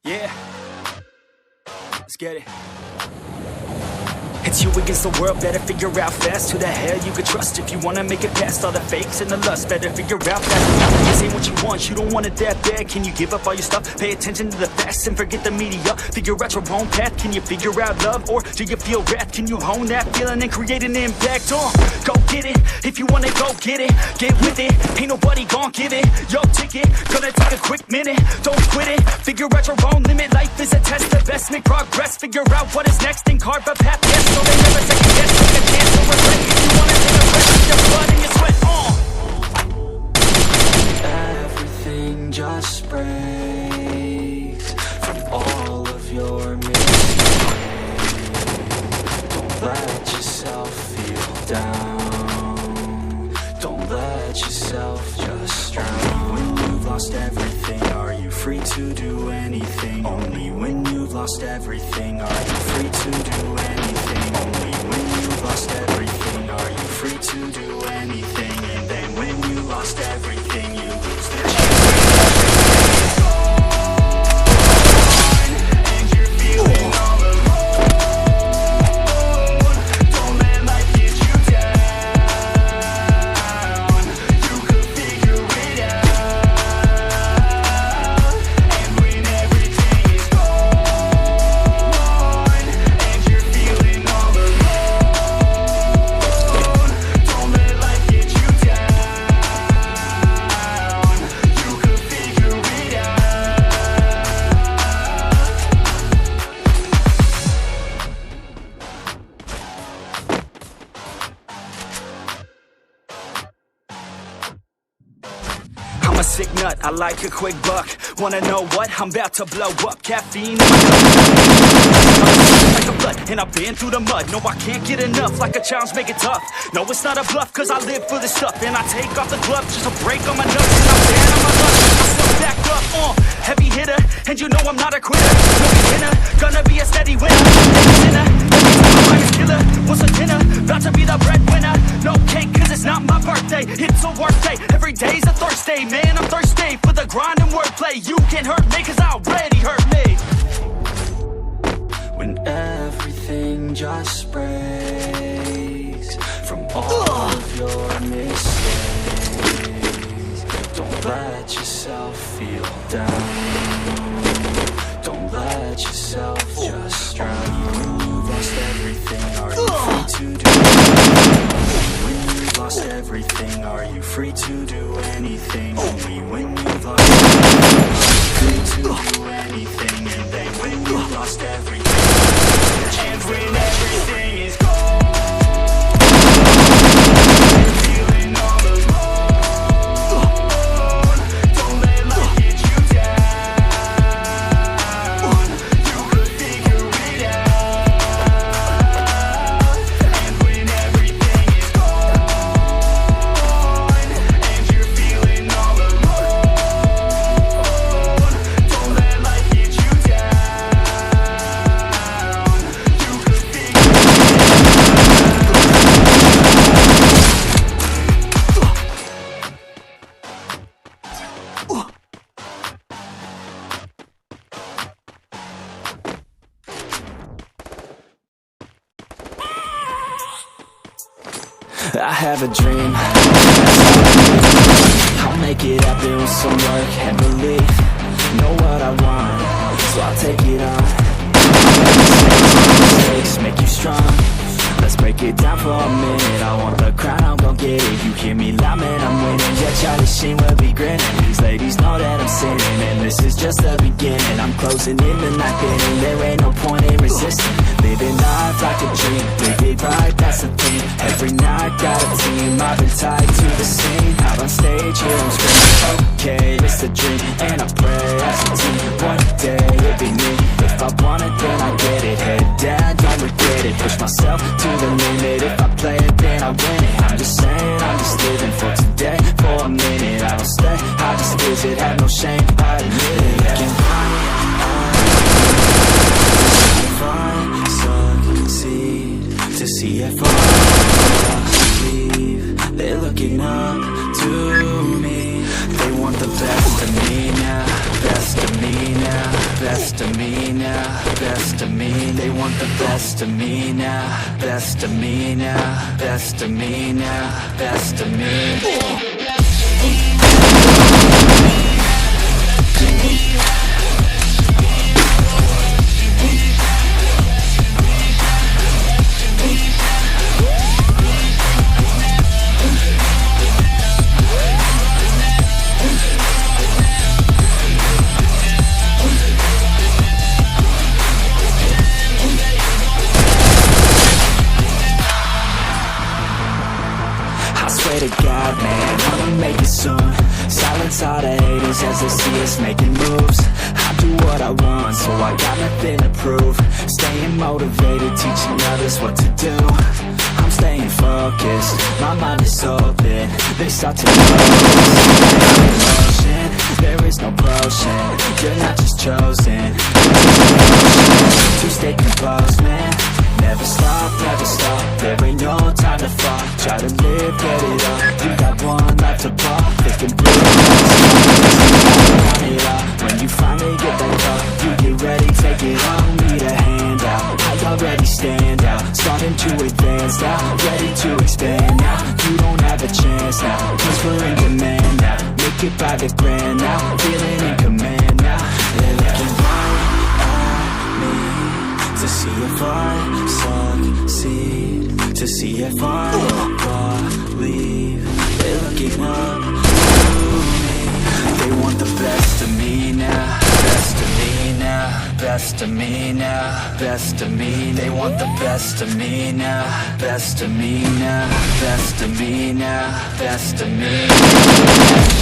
Yeah, let's get it. It's you against the world, better figure out fast who the hell you could trust if you wanna make it past all the fakes and the lust. Better figure out that this ain't what you want, you don't want it that bad. Can you give up all your stuff, pay attention to the facts and forget the media? Figure out your own path, can you figure out love or do you feel wrath? Can you hone that feeling and create an impact? Go get it, if you wanna go get it, get with it, ain't nobody gon' give it your ticket. Gonna take a quick minute, don't quit it, figure out your own limit. Life is a test, the best make progress, figure out what is next and carve a path, yes. So they never second guess, take a chance, no regret. If you wanna take a breath with your blood and your sweat, Everything just breaks from all of your mistakes. Don't let yourself feel down. Don't let yourself just drown. When you've lost everything, are you free to do anything? Only when you've lost everything are you free to do anything. Only when you've lost everything are you free to do anything. And then when you lost everything, you lose the chance. And you're feeling all alone. Don't let life get you down. You could figure it out. And when everything is gone and you're feeling all alone, don't let life get you down. You could figure it out. I'm a sick nut, I like a quick buck. Wanna know what? I'm about to blow up. Caffeine like a blood, and I've been through the mud. No, I can't get enough, like a challenge, make it tough. No, it's not a bluff, cause I live for this stuff. And I take off the gloves just to break on my nuts. And I'm bad on my luck, I still back up, heavy hitter. And you know I'm not a quitter, no beginner. Gonna be a steady winner, sinner. I'm a killer, what's a dinner? About to be the breadwinner. No cake, cause it's not my birthday. It's a work day, every day's a Thursday. Man, I'm thirsty for the grind and wordplay. You can't hurt me, cause I already hurt me. When everything just breaks from all of your mistakes, don't let yourself feel down. Don't let yourself just drown. When you've lost everything, are you free to do anything? When you've lost everything, are you free to do anything? Only when you've lost everything, are you free to do anything. And then when you've lost everything, and when everything is gone, you're feeling all alone. Don't let life get you down. You could figure it out. And when everything is gone and you're feeling all alone, don't let life get you down. You could figure it out. I have a dream, I'll make it happen with some work and belief. Know what I want, so I'll take it on. Mistakes make you strong. Let's break it down for a minute. I want the crown, I'm gon' get it. You hear me loud, man, I'm winning. Yeah, Charlie Sheen will be grinning. These ladies know that I'm sinning, and this is just the beginning. I'm closing in the night inning. There ain't no point in resisting. Living life like a dream, live it right, that's the thing. Every night got a team, I've been tied to the scene. Out on stage, here I'm screaming, okay, it's a dream. And I pray as a team, one day it'll be me. If I want it, then I get it. Head down, don't regret it. Push myself to the limit. If I play it, then I win it. I'm just saying, I'm just living for today. For a minute, I don't stay, I just visit. Have no shame, I admit it. Can find succeed. best of me now, best of me. They want the best of me now, best of me now, best of me now, best of me. I swear to God, man, I'ma make it soon. Silence all the haters as they see us making moves. I do what I want, so I got nothing to prove. Staying motivated, teaching others what to do. I'm staying focused, my mind is open. They start to notice there is no potion, you're not just chosen to stay composed, man. Never stop, there ain't no time to fall. Try to live, get it up, you got one life to pop. They can breathe, it all. When you finally get that call, you get ready, take it on. Need a handout, I already stand out. Starting to advance now, ready to expand now. You don't have a chance now, cause we're in demand now. Make it by the grand now, feeling in command now. They're looking right at me to see if I succeed, to see if I believe. They're looking up to me. They want the best of me now, best of me now, best of me now, best of me. They want the best of me now, best of me now, best of me now, best of me.